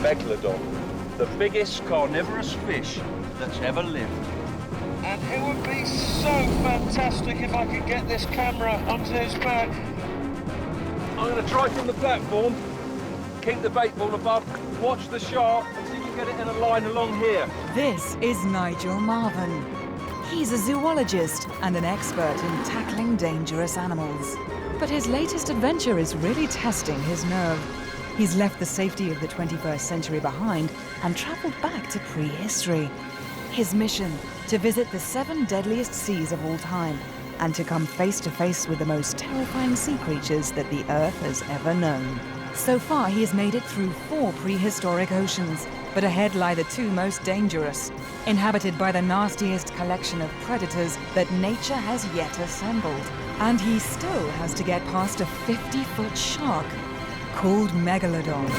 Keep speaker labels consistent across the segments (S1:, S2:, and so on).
S1: megalodon, the biggest carnivorous fish that's ever lived.
S2: And it would be so fantastic if I could get this camera onto his back.
S1: I'm going to try from the platform, keep the bait ball above, watch the shark, and see if you can get it in a line along here.
S3: This is Nigel Marvin. He's a zoologist and an expert in tackling dangerous animals. But his latest adventure is really testing his nerve. He's left the safety of the 21st century behind and traveled back to prehistory. His mission, to visit the 7 deadliest seas of all time and to come face to face with the most terrifying sea creatures that the Earth has ever known. So far, he has made it through 4 prehistoric oceans, but ahead lie the 2 most dangerous, inhabited by the nastiest collection of predators that nature has yet assembled. And he still has to get past a 50-foot shark called Megalodon.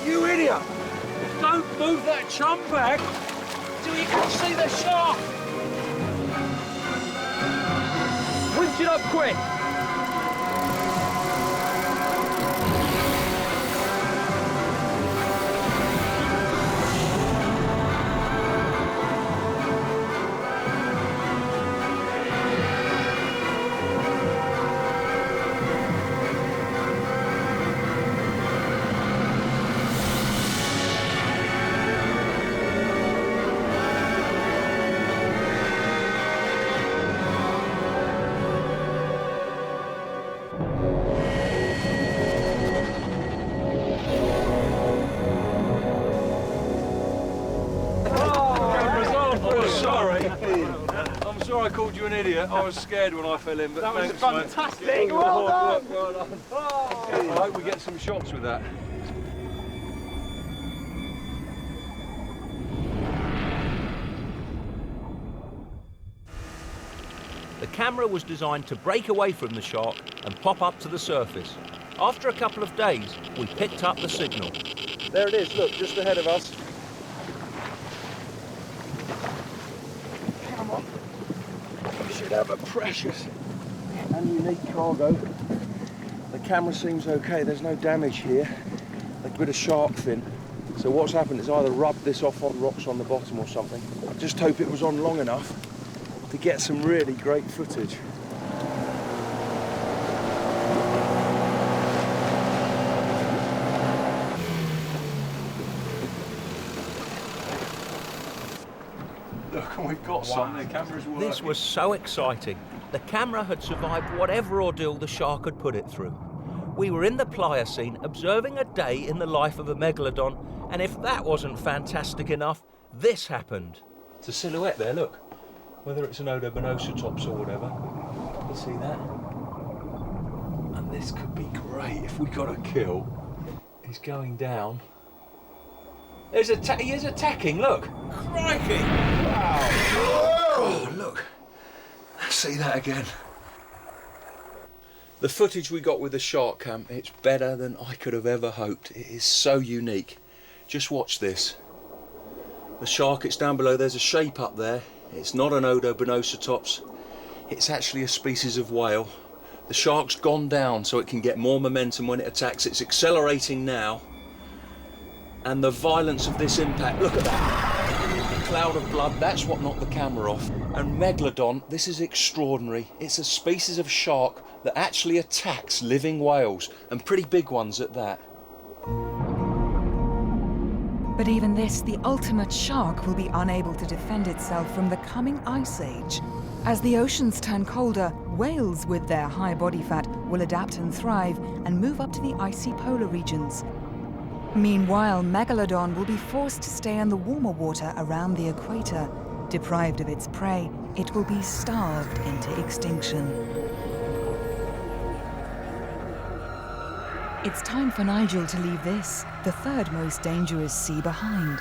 S1: You idiot! Don't move that chum bag till you can see the shark! Winch it up quick! I'm sorry I called you an idiot. I was scared when I fell in, but
S2: That was
S1: thanks,
S2: fantastic.
S1: mate.
S2: Well done.
S1: Well done. I hope we get some shots with that.
S4: The camera was designed to break away from the shark and pop up to the surface. After a couple of days, we picked up the signal.
S1: There it is, look, just ahead of us. Come on. We should have a precious and unique cargo. The camera seems okay, there's no damage here. A bit of shark fin. So what's happened is either rubbed this off on rocks on the bottom or something. I just hope it was on long enough to get some really great footage. Look, we've got something. The camera's working.
S4: This was so exciting. The camera had survived whatever ordeal the shark had put it through. We were in the Pliocene observing a day in the life of a megalodon, and if that wasn't fantastic enough, this happened.
S1: It's a silhouette there, look. Whether it's an Odobonosatops or whatever. You see that? And this could be great if we got a kill. He's going down. He is attacking, look. Crikey! Wow! Oh, look. See that again. The footage we got with the shark cam, it's better than I could have ever hoped. It is so unique. Just watch this. The shark, it's down below, there's a shape up there. It's not an Odobonosatops. It's actually a species of whale. The shark's gone down so it can get more momentum when it attacks. It's accelerating now. And the violence of this impact, look at that. The cloud of blood, that's what knocked the camera off. And Megalodon, this is extraordinary. It's a species of shark that actually attacks living whales, and pretty big ones at that.
S3: But even this, the ultimate shark, will be unable to defend itself from the coming ice age. As the oceans turn colder, whales with their high body fat will adapt and thrive and move up to the icy polar regions. Meanwhile, Megalodon will be forced to stay in the warmer water around the equator. Deprived of its prey, it will be starved into extinction. It's time for Nigel to leave this, the 3rd most dangerous sea, behind.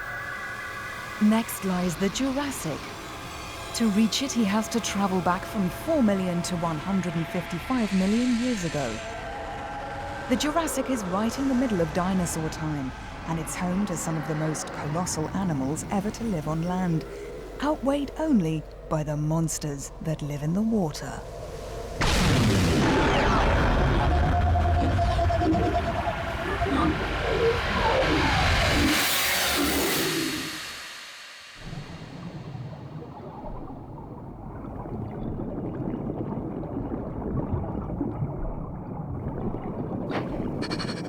S3: Next lies the Jurassic. To reach it, he has to travel back from 4 million to 155 million years ago. The Jurassic is right in the middle of dinosaur time, and it's home to some of the most colossal animals ever to live on land, outweighed only by the monsters that live in the water.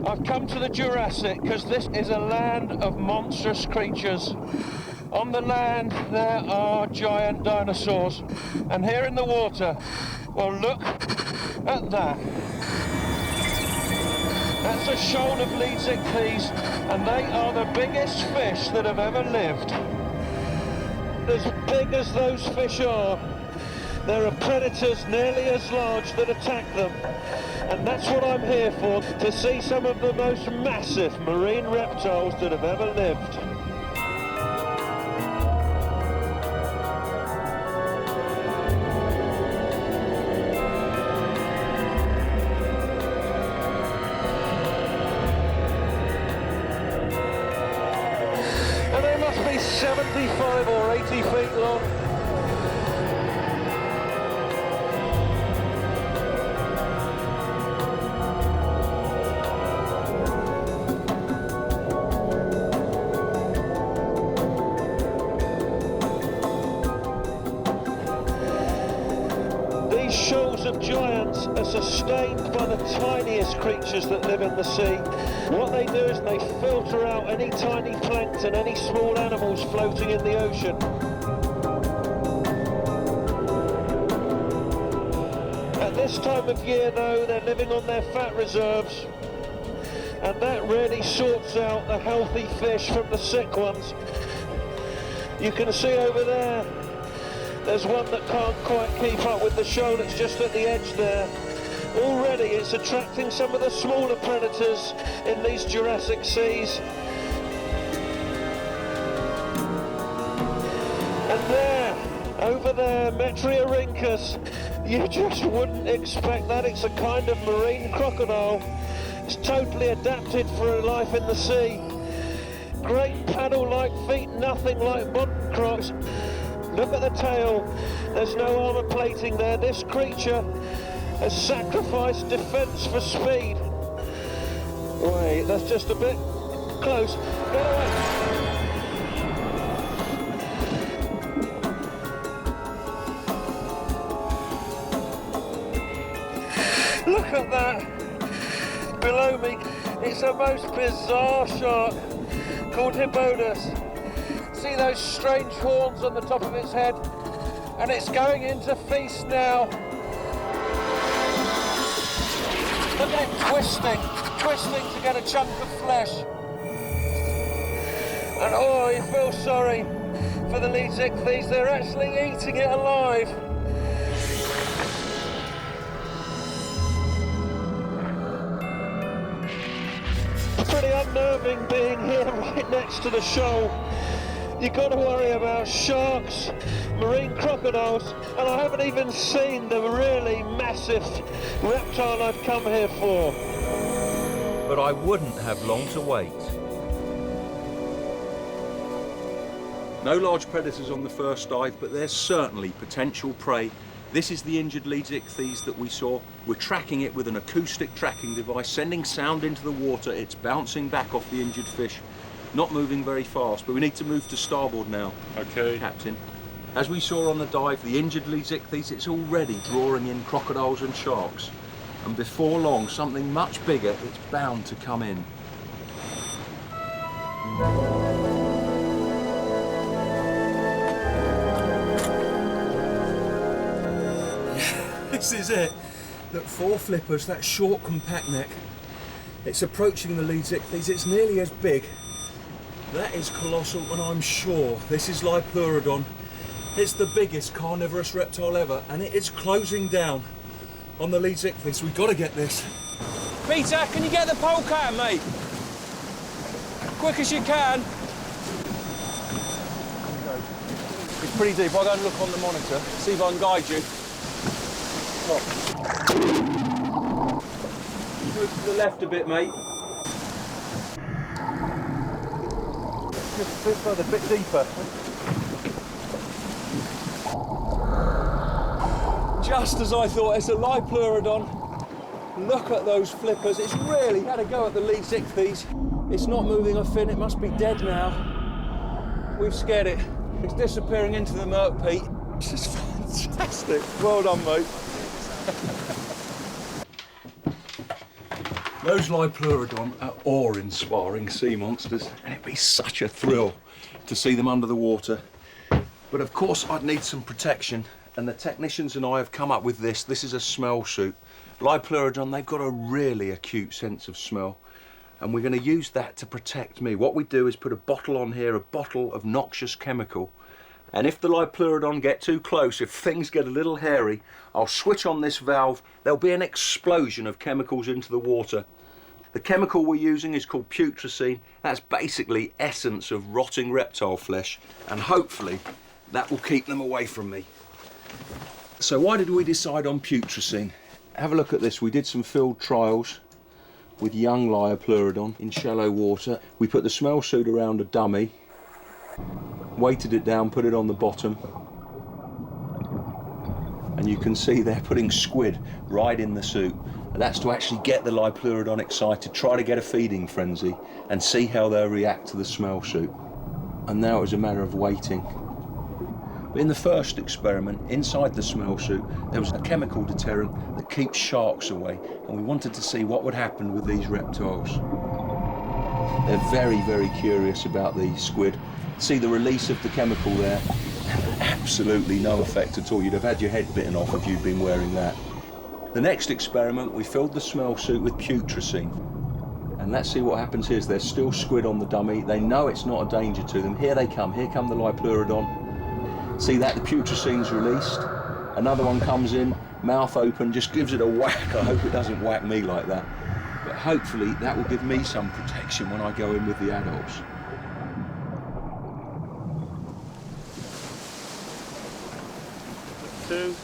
S2: I've come to the Jurassic because this is a land of monstrous creatures. On the land there are giant dinosaurs, and here in the water, well, look at that. That's a shoal of Leeds-ichthyes, and they are the biggest fish that have ever lived. As big as those fish are, there are predators nearly as large that attack them. And that's what I'm here for, to see some of the most massive marine reptiles that have ever lived. And they must be 75 or 80 feet long. These shoals of giants are sustained by the tiniest creatures that live in the sea. What they do is they filter out any tiny plankton, any small animals floating in the ocean. At this time of year though, they're living on their fat reserves, and that really sorts out the healthy fish from the sick ones. You can see over there, there's one that can't quite keep up with the shoal, it's just at the edge there. Already it's attracting some of the smaller predators in these Jurassic seas. And there, over there, Metriorhynchus, you just wouldn't expect that. It's a kind of marine crocodile. It's totally adapted for a life in the sea. Great paddle-like feet, nothing like modern crocs. Look at the tail, there's no armour plating there. This creature has sacrificed defence for speed. Wait, that's just a bit close. Get away! Look at that! Below me, it's a most bizarre shark called Hippodus. See those strange horns on the top of its head? And it's going in to feast now. Look at it twisting to get a chunk of flesh. And oh, you feel sorry for the Leeds-ichthyes, they're actually eating it alive. Pretty unnerving being here right next to the shoal. You've got to worry about sharks, marine crocodiles, and I haven't even seen the really massive reptile I've come here for.
S4: But I wouldn't have long to wait.
S1: No large predators on the first dive, but there's certainly potential prey. This is the injured Leeds-ichthyes that we saw. We're tracking it with an acoustic tracking device, sending sound into the water. It's bouncing back off the injured fish. Not moving very fast, but we need to move to starboard now.
S2: Okay.
S1: Captain. As we saw on the dive, the injured Leeds-ichthyes, it's already drawing in crocodiles and sharks. And before long, something much bigger, it's bound to come in.
S5: This is it. Look, 4 flippers, that short, compact neck. It's approaching the Leeds-ichthyes. It's nearly as big. That is colossal, and I'm sure this is Liopleurodon. It's the biggest carnivorous reptile ever, and it is closing down on the Leeds-ichthyes. We've got to get this.
S6: Peter, can you get the pole cam, mate? Quick as you can. It's pretty deep. I'll go and look on the monitor, see if I can guide you.
S1: Move to the left a bit, mate. Just this side a bit deeper. Just as I thought, it's a Lipleurodon. Look at those flippers. It's really had a go at the least ichthyes. It's not moving a fin. It must be dead now. We've scared it. It's disappearing into the murk peat. This is fantastic. Well done, mate. Those Lipleurodon are awe-inspiring sea monsters, and it'd be such a thrill to see them under the water. But of course, I'd need some protection, and the technicians and I have come up with this. This is a smell suit. Lipleurodon, they've got a really acute sense of smell, and we're going to use that to protect me. What we do is put a bottle on here, a bottle of noxious chemical, and if the Lipleurodon get too close, if things get a little hairy, I'll switch on this valve. There'll be an explosion of chemicals into the water. The chemical we're using is called putrescine. That's basically essence of rotting reptile flesh, and hopefully that will keep them away from me. So why did we decide on putrescine? Have a look at this. We did some field trials with young Lipleurodon in shallow water. We put the smell suit around a dummy, weighted it down, put it on the bottom, and you can see they're putting squid right in the suit. And that's to actually get the Lipleurodon excited, try to get a feeding frenzy, and see how they'll react to the smell suit. And now it was a matter of waiting. But in the first experiment, inside the smell suit, there was a chemical deterrent that keeps sharks away, and we wanted to see what would happen with these reptiles. They're very, very curious about the squid. See the release of the chemical there? Absolutely no effect at all. You'd have had your head bitten off if you'd been wearing that. The next experiment, we filled the smell suit with putrescine. And let's see what happens here. There's still squid on the dummy. They know it's not a danger to them. Here they come. Here come the Lipleurodon. See that? The putresine's released. Another one comes in, mouth open, just gives it a whack. I hope it doesn't whack me like that. But hopefully that will give me some protection when I go in with the adults. Two, 3,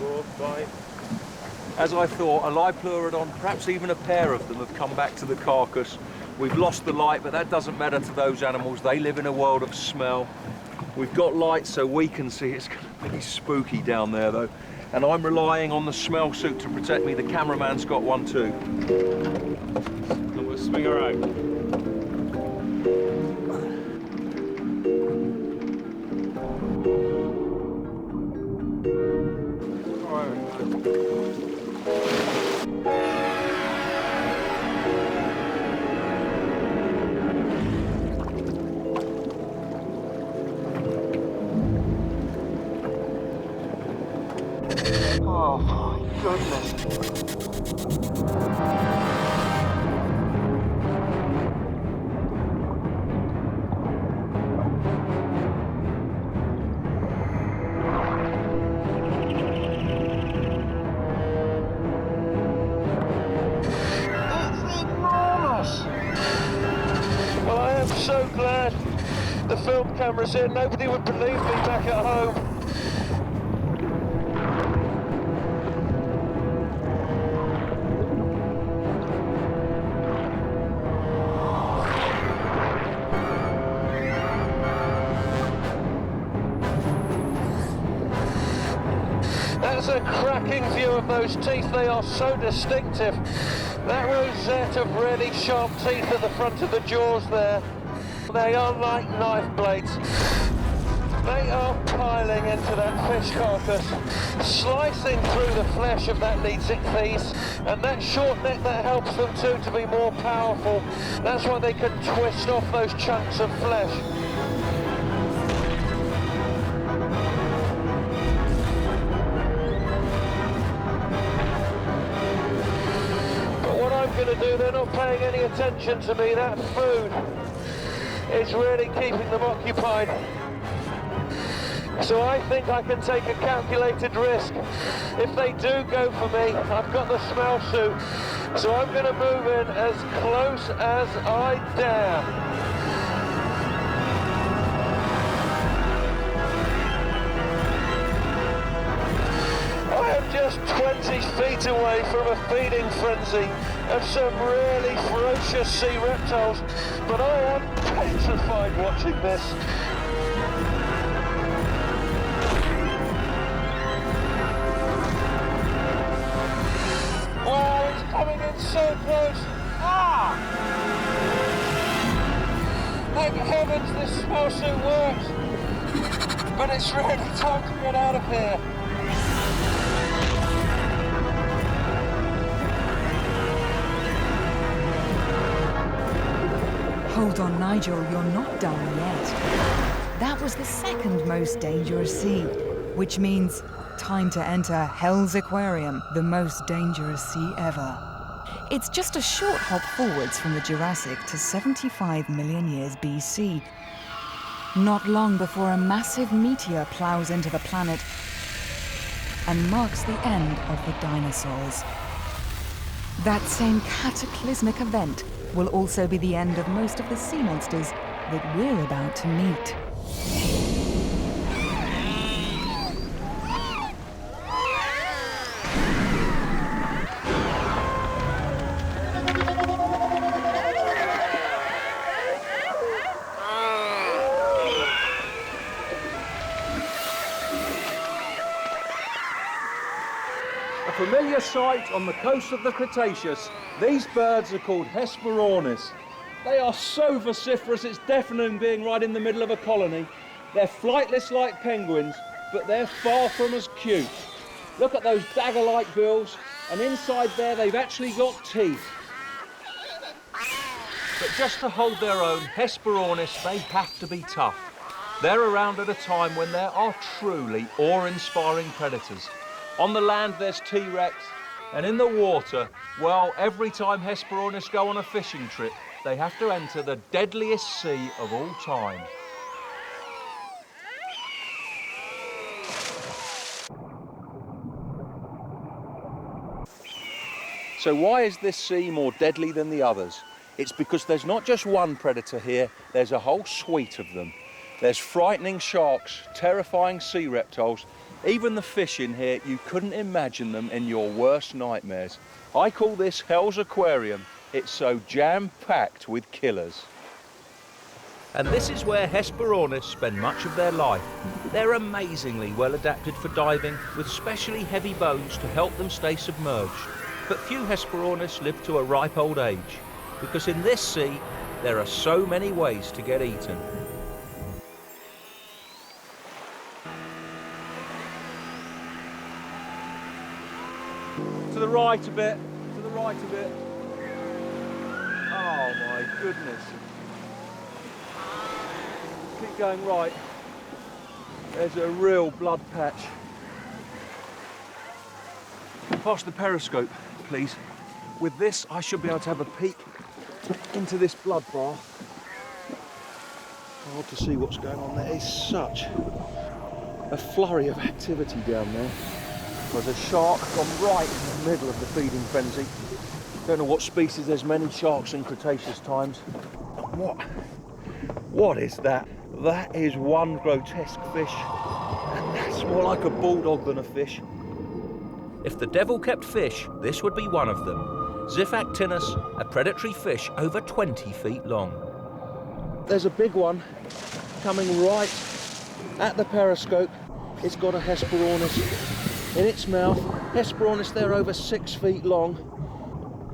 S1: 4, 5. As I thought, a Lipleurodon, perhaps even a pair of them, have come back to the carcass. We've lost the light, but that doesn't matter to those animals. They live in a world of smell. We've got light so we can see. It's going to be spooky down there, though. And I'm relying on the smell suit to protect me. The cameraman's got one too.
S6: And we'll swing her out.
S2: Oh my goodness. That's enormous. Well, I am so glad the film camera's here. Nobody would believe me back at home. That's a cracking view of those teeth. They are so distinctive. That rosette of really sharp teeth at the front of the jaws there, they are like knife blades. They are piling into that fish carcass, slicing through the flesh of that lead ichthyes, and that short neck that helps them too to be more powerful. That's why they can twist off those chunks of flesh. To do, they're not paying any attention to me. That food is really keeping them occupied. So I think I can take a calculated risk. If they do go for me, I've got the smell suit, so I'm going to move in as close as I dare. I am just 20 feet away from a feeding frenzy of some really ferocious sea reptiles, but I am petrified watching this. Wow, it's coming in so close. Ah! Thank heavens this snowsuit works. But it's really time to get out of here.
S3: Hold on, Nigel, you're not done yet. That was the second most dangerous sea, which means time to enter Hell's Aquarium, the most dangerous sea ever. It's just a short hop forwards from the Jurassic to 75 million years BC. Not long before a massive meteor plows into the planet and marks the end of the dinosaurs. That same cataclysmic event will also be the end of most of the sea monsters that we're about to meet.
S1: A familiar sight on the coast of the Cretaceous. These birds are called Hesperornis. They are so vociferous, it's deafening being right in the middle of a colony. They're flightless like penguins, but they're far from as cute. Look at those dagger-like bills, and inside there they've actually got teeth.
S4: But just to hold their own, Hesperornis, they have to be tough. They're around at a time when there are truly awe-inspiring predators. On the land there's T-Rex, and in the water, well, every time Hesperornis go on a fishing trip, they have to enter the deadliest sea of all time.
S1: So why is this sea more deadly than the others? It's because there's not just one predator here, there's a whole suite of them. There's frightening sharks, terrifying sea reptiles, even the fish in here, you couldn't imagine them in your worst nightmares. I call this Hell's Aquarium. It's so jam-packed with killers.
S4: And this is where Hesperornis spend much of their life. They're amazingly well adapted for diving, with specially heavy bones to help them stay submerged. But few Hesperornis live to a ripe old age, because in this sea, there are so many ways to get eaten.
S1: To the right a bit, to the right a bit. Oh my goodness. Keep going right. There's a real blood patch. Pass the periscope, please. With this, I should be able to have a peek into this blood bath. Hard to see what's going on there. It's such a flurry of activity down there. There's a shark gone right in the middle of the feeding frenzy. Don't know what species, there's many sharks in Cretaceous times. What is that? That is one grotesque fish, and that's more like a bulldog than a fish.
S4: If the devil kept fish, this would be one of them. Xiphactinus, a predatory fish over 20 feet long.
S1: There's a big one coming right at the periscope. It's got a Hesperornis in its mouth. Hesperornis there over 6 feet long,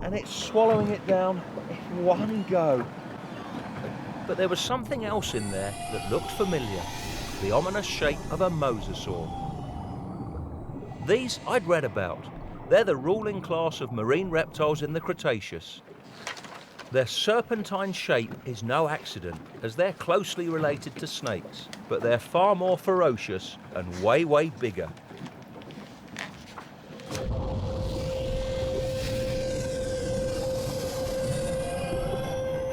S1: and it's swallowing it down in one go.
S4: But there was something else in there that looked familiar, the ominous shape of a mosasaur. These I'd read about. They're the ruling class of marine reptiles in the Cretaceous. Their serpentine shape is no accident, as they're closely related to snakes, but they're far more ferocious and way, way bigger.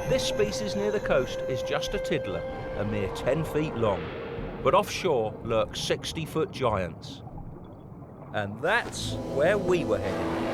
S4: This species near the coast is just a tiddler, a mere 10 feet long, but offshore lurk 60-foot giants. And that's where we were headed.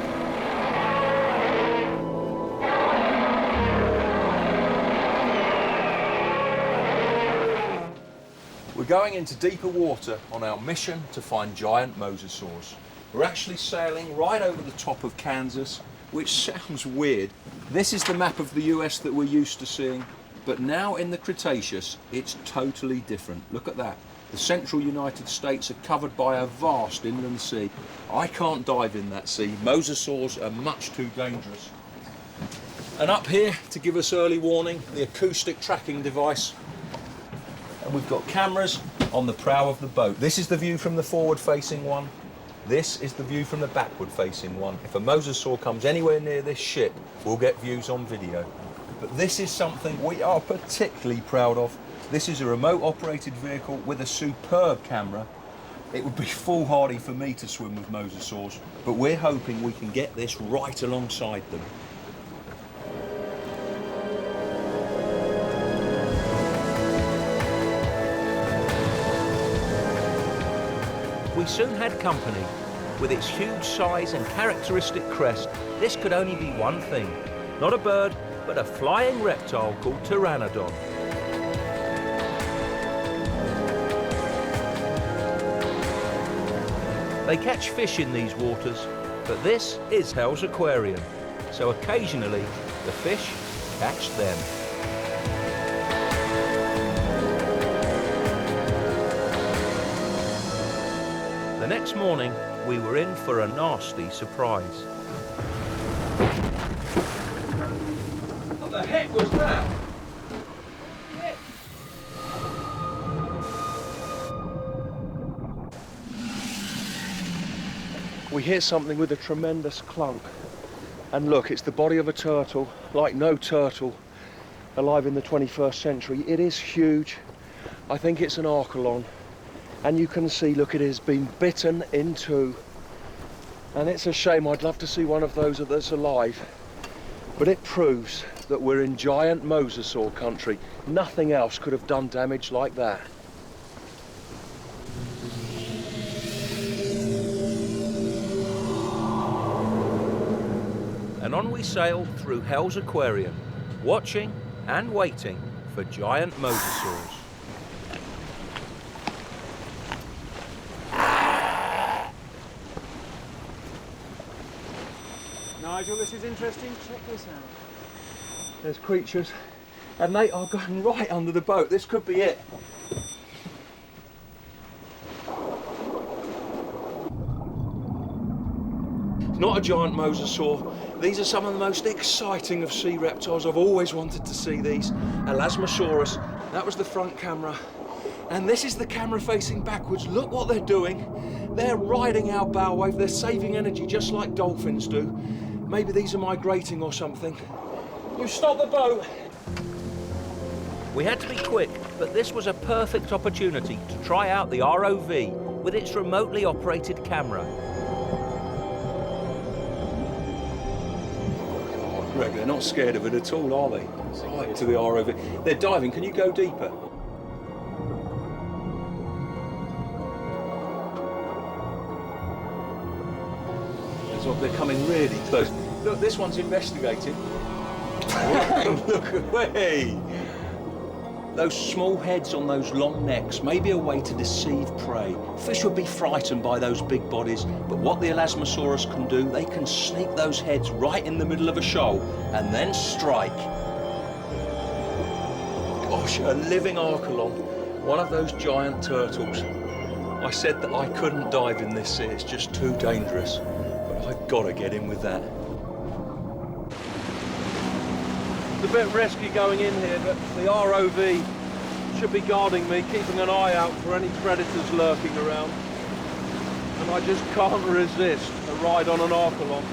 S1: We're going into deeper water on our mission to find giant mosasaurs. We're actually sailing right over the top of Kansas, which sounds weird. This is the map of the US that we're used to seeing, but now in the Cretaceous, it's totally different. Look at that. The central United States are covered by a vast inland sea. I can't dive in that sea. Mosasaurs are much too dangerous. And up here, to give us early warning, the acoustic tracking device. And we've got cameras on the prow of the boat. This is the view from the forward-facing one. This is the view from the backward-facing one. If a mosasaur comes anywhere near this ship, we'll get views on video. But this is something we are particularly proud of. This is a remote-operated vehicle with a superb camera. It would be foolhardy for me to swim with mosasaurs, but we're hoping we can get this right alongside them.
S4: We soon had company. With its huge size and characteristic crest, this could only be one thing. Not a bird, but a flying reptile called Pteranodon. They catch fish in these waters, but this is Hell's Aquarium, so occasionally the fish catch them. The next morning, we were in for a nasty surprise.
S1: What the heck was that?
S2: We hit something with a tremendous clunk. And look, it's the body of a turtle, like no turtle alive in the 21st century. It is huge. I think it's an archelon. And you can see, look, it has been bitten in two. And it's a shame. I'd love to see one of those that's alive. But it proves that we're in giant mosasaur country. Nothing else could have done damage like that.
S4: And on we sailed through Hell's Aquarium, watching and waiting for giant mosasaurs.
S5: Nigel, this is interesting. Check this out.
S2: There's creatures, and they are going right under the boat. This could be it.
S1: It's not a giant mosasaur. These are some of the most exciting of sea reptiles. I've always wanted to see these. Elasmosaurus, that was the front camera. And this is the camera facing backwards. Look what they're doing. They're riding our bow wave. They're saving energy just like dolphins do. Maybe these are migrating or something. You stop the boat.
S4: We had to be quick, but this was a perfect opportunity to try out the ROV with its remotely operated camera.
S1: Greg, they're not scared of it at all, are they? Right to the ROV. They're diving. Can you go deeper? They're coming really close. Look, this one's investigating. Look away. Those small heads on those long necks may be a way to deceive prey. Fish would be frightened by those big bodies, but what the Elasmosaurus can do, they can sneak those heads right in the middle of a shoal and then strike. Gosh, a living archelon, one of those giant turtles. I said that I couldn't dive in this sea, it's just too dangerous, but I've got to get in with that.
S2: It's a bit risky going in here, but the ROV should be guarding me, keeping an eye out for any predators lurking around. And I just can't resist a ride on an archelon.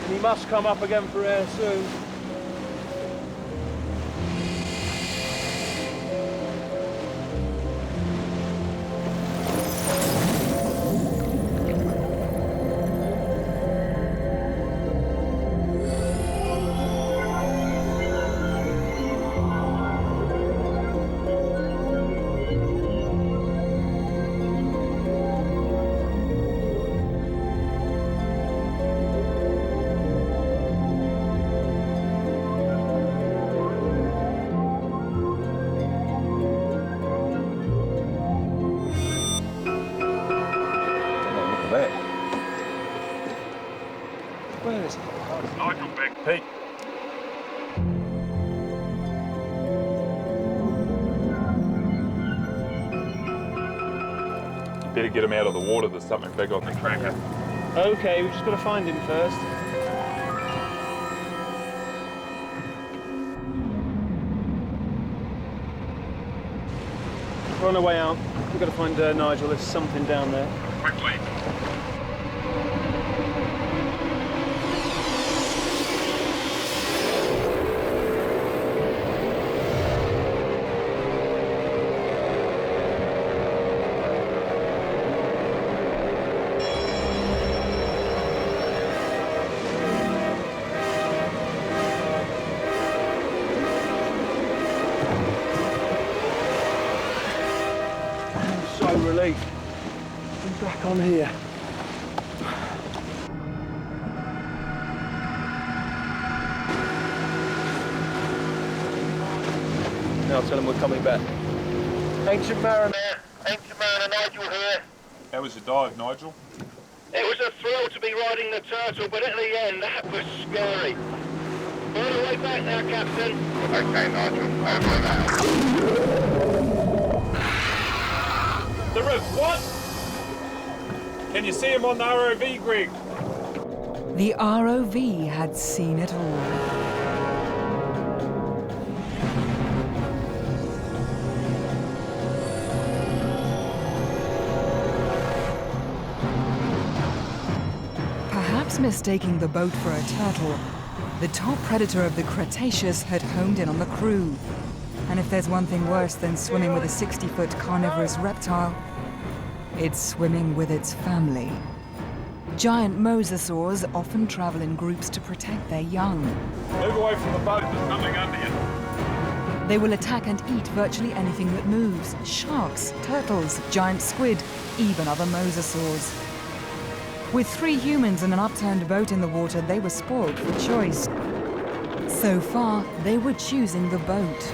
S2: And he must come up again for air soon.
S7: that?
S2: Where is it?
S7: Nigel back, Pete. Better get him out of the water. There's something big on the tracker.
S2: Okay, we've just got to find him first. We're on our way out. We've got to find Nigel. There's something down there.
S7: Quickly.
S2: So relieved. I'm back on here. Now tell him we're coming back. Ancient Mariner.
S8: Ancient Mariner, Nigel here.
S7: How was your dive, Nigel?
S8: It was a thrill to be riding the turtle, but at the end, that was scary. We're on the way back now, Captain. Okay, Nigel, over now.
S7: The roof, what? Can you see him on the ROV, Greg?
S3: The ROV had seen it all. Perhaps mistaking the boat for a turtle, the top predator of the Cretaceous had homed in on the crew. And if there's one thing worse than swimming with a 60-foot carnivorous reptile, it's swimming with its family. Giant mosasaurs often travel in groups to protect their young.
S7: Move away from the boat, there's nothing under you.
S3: They will attack and eat virtually anything that moves. Sharks, turtles, giant squid, even other mosasaurs. With 3 humans and an upturned boat in the water, they were spoiled for choice. So far, they were choosing the boat.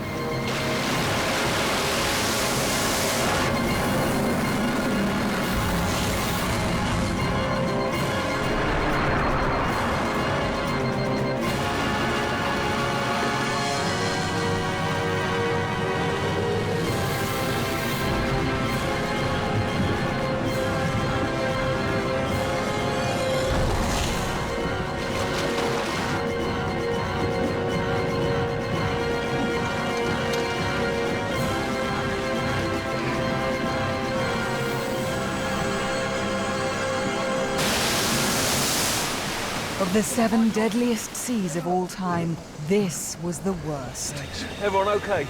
S3: Of the 7 deadliest seas of all time, this was the worst.
S2: Everyone okay?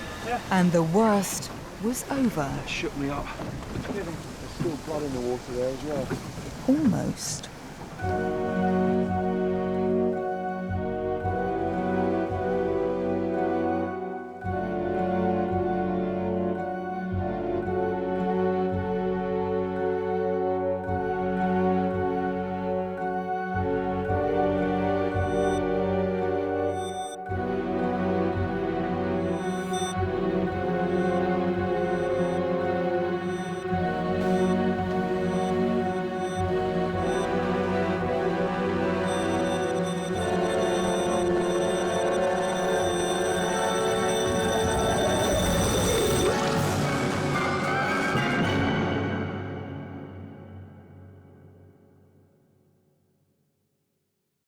S3: And the worst was over.
S2: That shook me up. There's still blood in the water there as well.
S3: Almost.